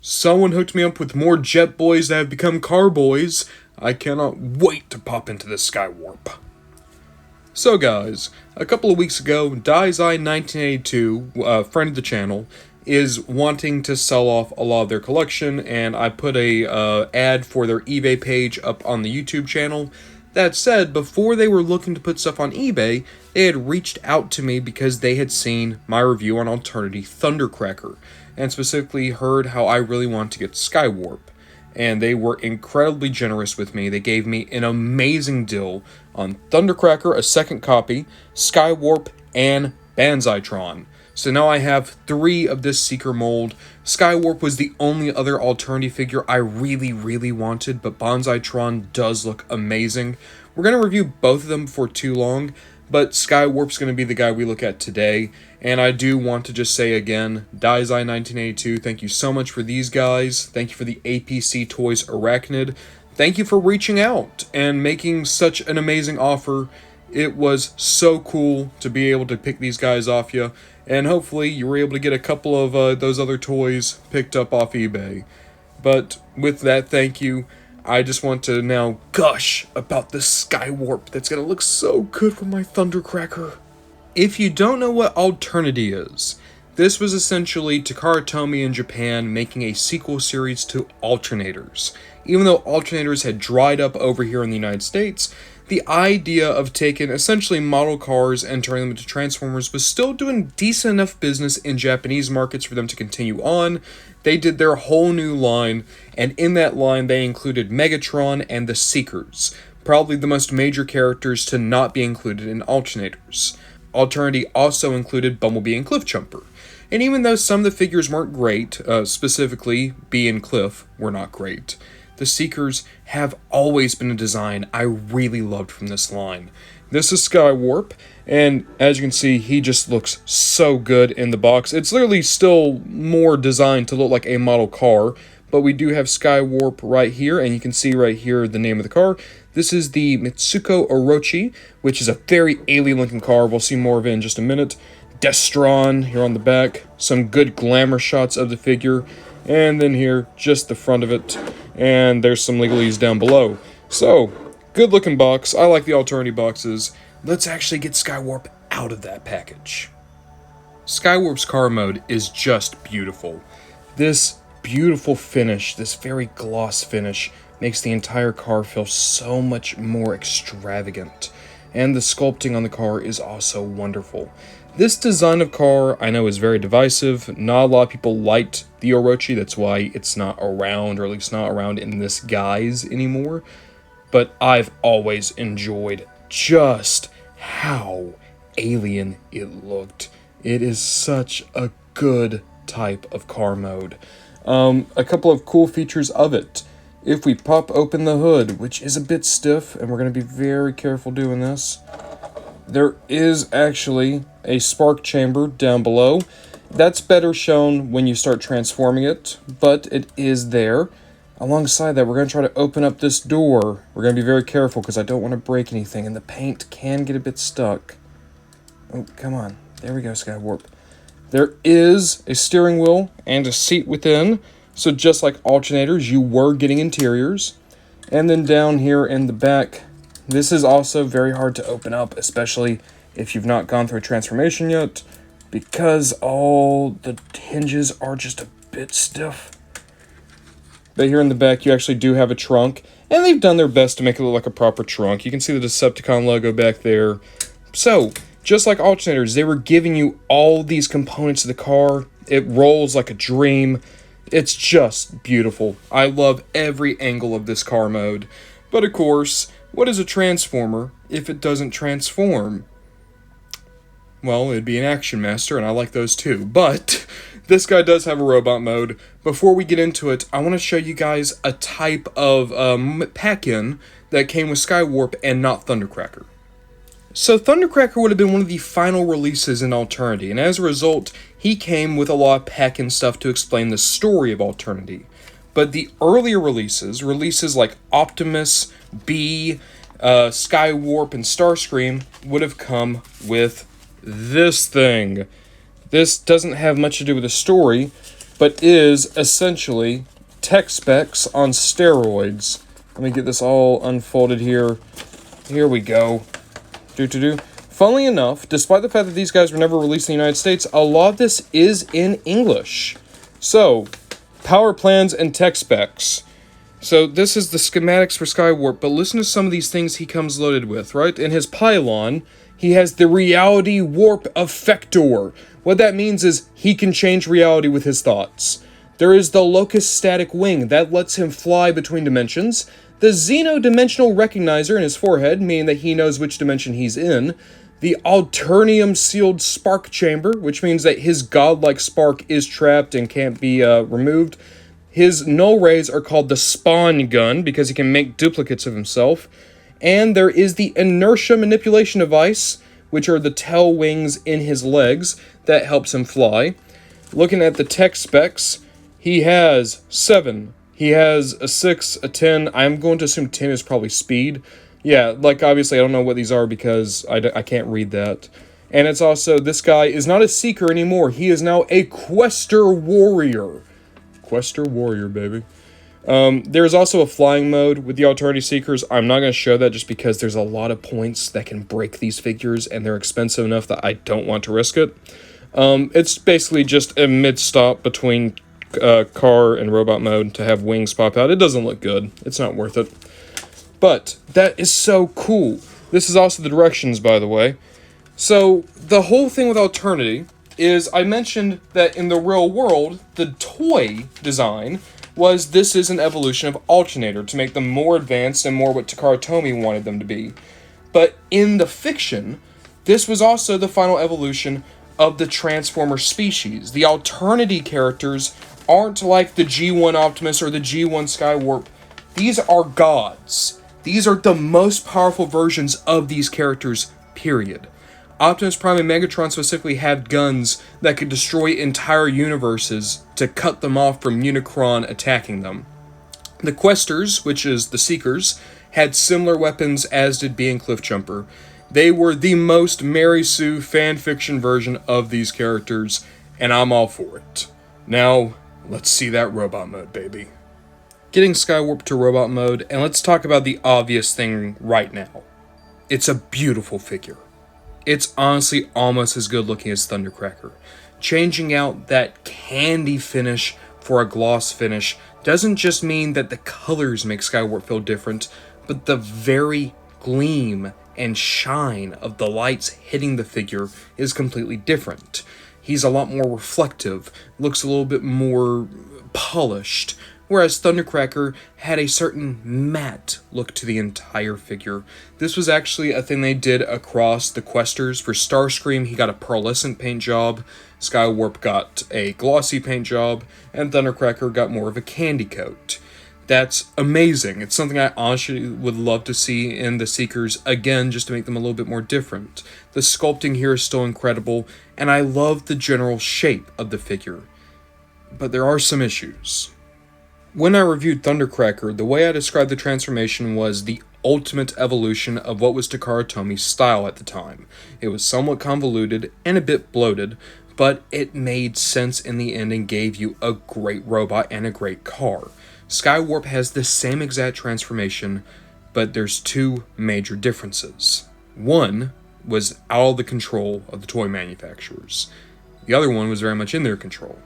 Someone hooked me up with more jet boys that have become car boys. I cannot wait to pop into this Skywarp. So guys, a couple of weeks ago, Dai's1982, a friend of the channel, is wanting to sell off a lot of their collection, and I put a ad for their eBay page up on the YouTube channel. That said, before they were looking to put stuff on eBay, they had reached out to me because they had seen my review on Alternity Thundercracker, and specifically heard how I really want to get Skywarp. And they were incredibly generous with me. They gave me an amazing deal on Thundercracker, a second copy, Skywarp, and Banzaitron. So now I have 3 of this Seeker mold. Skywarp was the only other Alternity figure I really wanted, but Banzaitron does look amazing. We're going to review both of them before too long, but Skywarp's going to be the guy we look at today. And I do want to just say again, Dai's1982, thank you so much for these guys. Thank you for the APC Toys Arachnid. Thank you for reaching out and making such an amazing offer. It was so cool to be able to pick these guys off you. And hopefully you were able to get a couple of those other toys picked up off eBay. But with that, thank you. I just want to now gush about this Skywarp that's going to look so good for my Thundercracker. If you don't know what Alternity is, this was essentially TakaraTomy in Japan making a sequel series to Alternators. Even though Alternators had dried up over here in the United States, the idea of taking essentially model cars and turning them into Transformers was still doing decent enough business in Japanese markets for them to continue on. They did their whole new line, and in that line they included Megatron and the Seekers, probably the most major characters to not be included in Alternators. Alternity also included Bumblebee and Cliffjumper. And even though some of the figures weren't great, specifically Bee and Cliff were not great, the Seekers have always been a design I really loved from this line. This is Skywarp, and as you can see, he just looks so good in the box. It's literally still more designed to look like a model car, but we do have Skywarp right here, and you can see right here the name of the car. This is the Mitsuko Orochi, which is a very alien-looking car. We'll see more of it in just a minute. Destron here on the back. Some good glamour shots of the figure. And then here, just the front of it. And there's some legalese down below. So, good-looking box. I like the Alternity boxes. Let's actually get Skywarp out of that package. Skywarp's car mode is just beautiful. This beautiful finish, this very gloss finish, makes the entire car feel so much more extravagant. And the sculpting on the car is also wonderful. This design of car, I know, is very divisive. Not a lot of people liked the Orochi, that's why it's not around, or at least not around in this guise anymore. But I've always enjoyed just how alien it looked. It is such a good type of car mode. A couple of cool features of it. If we pop open the hood, which is a bit stiff, and we're going to be very careful doing this, there is actually a spark chamber down below. That's better shown when you start transforming it, but it is there. Alongside that, we're going to try to open up this door. We're going to be very careful because I don't want to break anything, and the paint can get a bit stuck. Oh, come on. There we go, Skywarp. There is a steering wheel and a seat within. So just like Alternators, you were getting interiors. And then down here in the back, this is also very hard to open up, especially if you've not gone through a transformation yet, because all the hinges are just a bit stiff. But here in the back, you actually do have a trunk, and they've done their best to make it look like a proper trunk. You can see the Decepticon logo back there. So, just like Alternators, they were giving you all these components of the car. It rolls like a dream. It's just beautiful. I love every angle of this car mode. But of course, what is a Transformer if it doesn't transform? Well, it'd be an Action Master, and I like those too. But this guy does have a robot mode. Before we get into it, I want to show you guys a type of pack-in that came with Skywarp and not Thundercracker. So Thundercracker would have been one of the final releases in Alternity, and as a result, he came with a lot of pack-in stuff to explain the story of Alternity. But the earlier releases like Optimus, Bee, Skywarp, and Starscream, would have come with this thing. This doesn't have much to do with the story, but is essentially tech specs on steroids. Let me get this all unfolded here. Here we go. Funnily enough, despite the fact that these guys were never released in the United States, a lot of this is in English. So, power plans and tech specs. So this is the schematics for Skywarp, but listen to some of these things he comes loaded with, right? In his pylon, he has the reality warp effector. What that means is he can change reality with his thoughts. There is the locus static wing that lets him fly between dimensions. The xeno-dimensional recognizer in his forehead, meaning that he knows which dimension he's in. The alternium sealed spark chamber, which means that his godlike spark is trapped and can't be removed. His null rays are called the spawn gun because he can make duplicates of himself. And there is the inertia manipulation device, which are the tail wings in his legs that helps him fly. Looking at the tech specs, he has 7. He has a 6, a 10. I'm going to assume 10 is probably speed. Yeah, like obviously I don't know what these are because I can't read that. And it's also, this guy is not a seeker anymore. He is now a quester warrior. Quester warrior, baby. There's also a flying mode with the Alternity Seekers. I'm not going to show that just because there's a lot of points that can break these figures, and they're expensive enough that I don't want to risk it. It's basically just a mid-stop between car and robot mode to have wings pop out. It doesn't look good. It's not worth it. But that is so cool. This is also the directions, by the way. So the whole thing with Alternity is I mentioned that in the real world, the toy design was this is an evolution of Alternator to make them more advanced and more what TakaraTomy wanted them to be. But in the fiction, this was also the final evolution of the Transformer species. The Alternity characters aren't like the G1 Optimus or the G1 Skywarp. These are gods. These are the most powerful versions of these characters, period. Optimus Prime and Megatron specifically had guns that could destroy entire universes to cut them off from Unicron attacking them. The Questers, which is the Seekers, had similar weapons as did Bee and Cliffjumper. They were the most Mary Sue fanfiction version of these characters, and I'm all for it. Now, let's see that robot mode, baby. Getting Skywarp to robot mode, and let's talk about the obvious thing right now. It's a beautiful figure. It's honestly almost as good looking as Thundercracker. Changing out that candy finish for a gloss finish doesn't just mean that the colors make Skywarp feel different, but the very gleam and shine of the lights hitting the figure is completely different. He's a lot more reflective, looks a little bit more polished, whereas Thundercracker had a certain matte look to the entire figure. This was actually a thing they did across the Questers. For Starscream, he got a pearlescent paint job, Skywarp got a glossy paint job, and Thundercracker got more of a candy coat. That's amazing. It's something I honestly would love to see in the Seekers again, just to make them a little bit more different. The sculpting here is still incredible, and I love the general shape of the figure. But there are some issues. When I reviewed Thundercracker, the way I described the transformation was the ultimate evolution of what was TakaraTomy's style at the time. It was somewhat convoluted and a bit bloated, but it made sense in the end and gave you a great robot and a great car. Skywarp has the same exact transformation, but there's 2 major differences. One was out of the control of the toy manufacturers. The other one was very much in their control.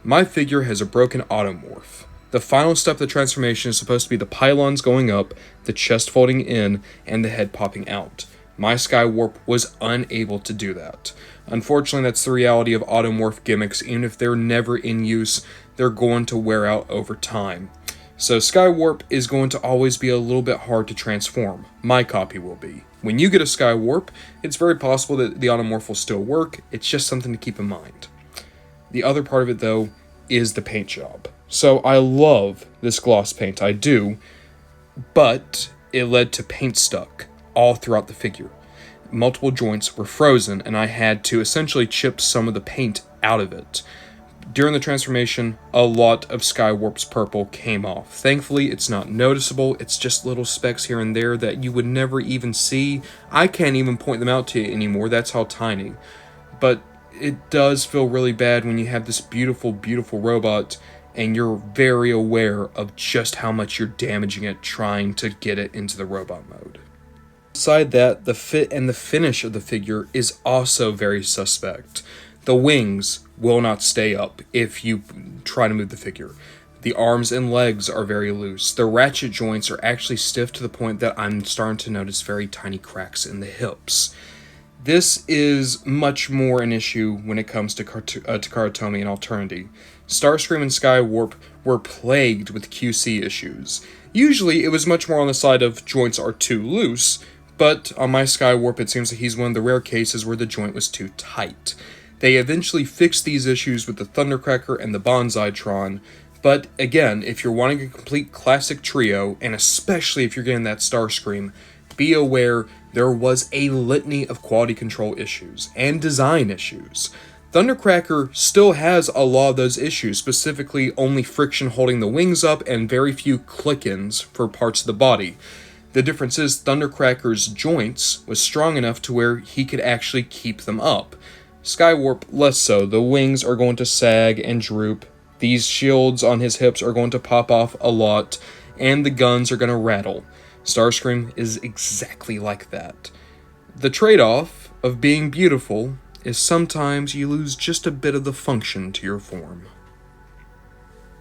My figure has a broken automorph. The final step of the transformation is supposed to be the pylons going up, the chest folding in, and the head popping out. My Skywarp was unable to do that. Unfortunately, that's the reality of automorph gimmicks. Even if they're never in use, they're going to wear out over time. So Skywarp is going to always be a little bit hard to transform. My copy will be. When you get a Skywarp, it's very possible that the automorph will still work. It's just something to keep in mind. The other part of it, though, is the paint job. So I love this gloss paint, I do, but it led to paint stuck all throughout the figure. Multiple joints were frozen, and I had to essentially chip some of the paint out of it. During the transformation, a lot of Skywarp's purple came off. Thankfully, it's not noticeable. It's just little specks here and there that you would never even see. I can't even point them out to you anymore. That's how tiny. But it does feel really bad when you have this beautiful, beautiful robot and you're very aware of just how much you're damaging it trying to get it into the robot mode. Beside that, the fit and the finish of the figure is also very suspect. The wings will not stay up if you try to move the figure. The arms and legs are very loose. The ratchet joints are actually stiff to the point that I'm starting to notice very tiny cracks in the hips. This is much more an issue when it comes to TakaraTomy and Alternity. Starscream and Skywarp were plagued with QC issues. Usually it was much more on the side of joints are too loose, but on my Skywarp it seems that he's one of the rare cases where the joint was too tight. They eventually fixed these issues with the Thundercracker and the Banzaitron, but again, if you're wanting a complete classic trio, and especially if you're getting that Starscream, be aware there was a litany of quality control issues and design issues. Thundercracker still has a lot of those issues, specifically only friction holding the wings up and very few click-ins for parts of the body. The difference is Thundercracker's joints was strong enough to where he could actually keep them up. Skywarp less so. The wings are going to sag and droop. These shields on his hips are going to pop off a lot, and the guns are going to rattle. Starscream is exactly like that. The trade-off of being beautiful is sometimes you lose just a bit of the function to your form.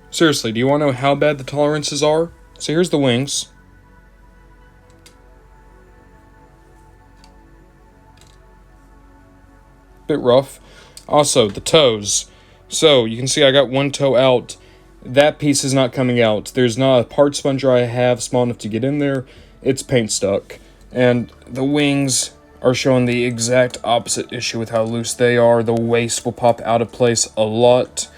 Seriously, do you want to know how bad the tolerances are? So here's the wings. Bit rough. Also, the toes. So, you can see I got one toe out. That piece is not coming out. There's not a part sponger I have small enough to get in there. It's paint stuck. And the wings are showing the exact opposite issue with how loose they are. The waist will pop out of place a lot.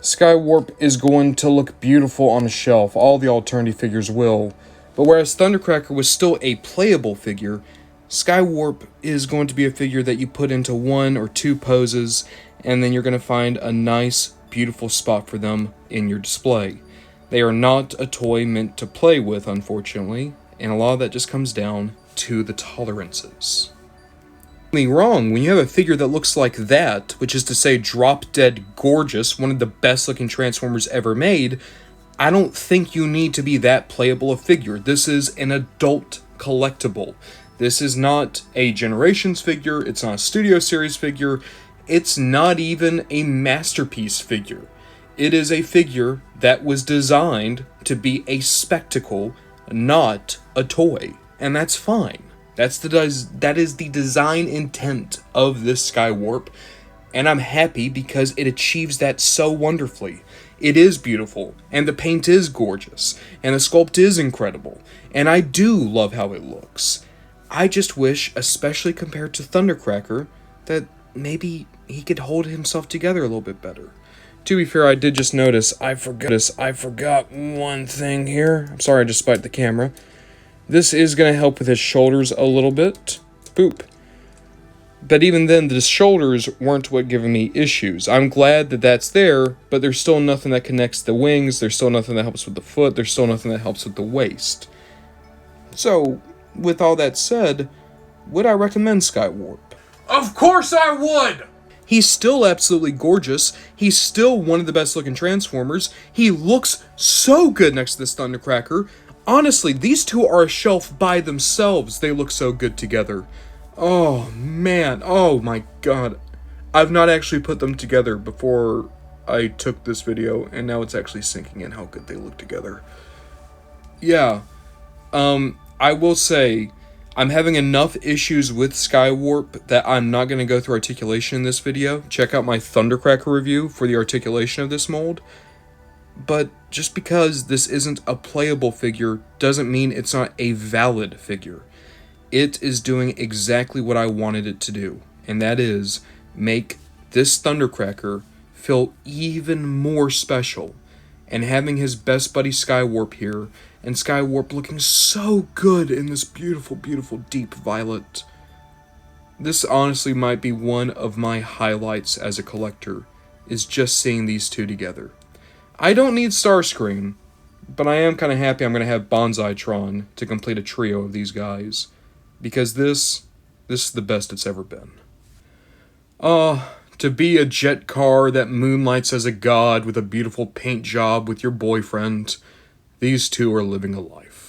Skywarp is going to look beautiful on a shelf. All the Alternity figures will. But whereas Thundercracker was still a playable figure, Skywarp is going to be a figure that you put into one or two poses, and then you're going to find a nice, beautiful spot for them in your display. They are not a toy meant to play with, unfortunately, and a lot of that just comes down to the tolerances. Don't get me wrong, when you have a figure that looks like that, which is to say drop-dead gorgeous, one of the best-looking Transformers ever made, I don't think you need to be that playable a figure. This is an adult collectible. This is not a Generations figure, it's not a Studio Series figure, it's not even a Masterpiece figure. It is a figure that was designed to be a spectacle, not a toy. And that's fine. That is the design intent of this Skywarp, and I'm happy because it achieves that so wonderfully. It is beautiful, and the paint is gorgeous, and the sculpt is incredible, and I do love how it looks. I just wish, especially compared to Thundercracker, that maybe he could hold himself together a little bit better. To be fair, I did just notice, I forgot one thing here. I'm sorry I just spiked the camera. This is going to help with his shoulders a little bit. Boop. But even then, the shoulders weren't what giving me issues. I'm glad that that's there, but there's still nothing that connects the wings, there's still nothing that helps with the foot, there's still nothing that helps with the waist. So, with all that said, would I recommend Skywarp? Of course I would! He's still absolutely gorgeous. He's still one of the best looking Transformers. He looks so good next to this Thundercracker. Honestly, these two are a shelf by themselves. They look so good together. Oh, man. Oh, my God. I've not actually put them together before I took this video, and now it's actually sinking in how good they look together. Yeah. I will say, I'm having enough issues with Skywarp that I'm not going to go through articulation in this video. Check out my Thundercracker review for the articulation of this mold. But just because this isn't a playable figure doesn't mean it's not a valid figure. It is doing exactly what I wanted it to do, and that is make this Thundercracker feel even more special. And having his best buddy Skywarp here, and Skywarp looking so good in this beautiful, beautiful deep violet. This honestly might be one of my highlights as a collector, is just seeing these two together. I don't need Starscream, but I am kind of happy I'm going to have Banzaitron to complete a trio of these guys, because this is the best it's ever been. to be a jet car that moonlights as a god with a beautiful paint job with your boyfriend. These two are living a life.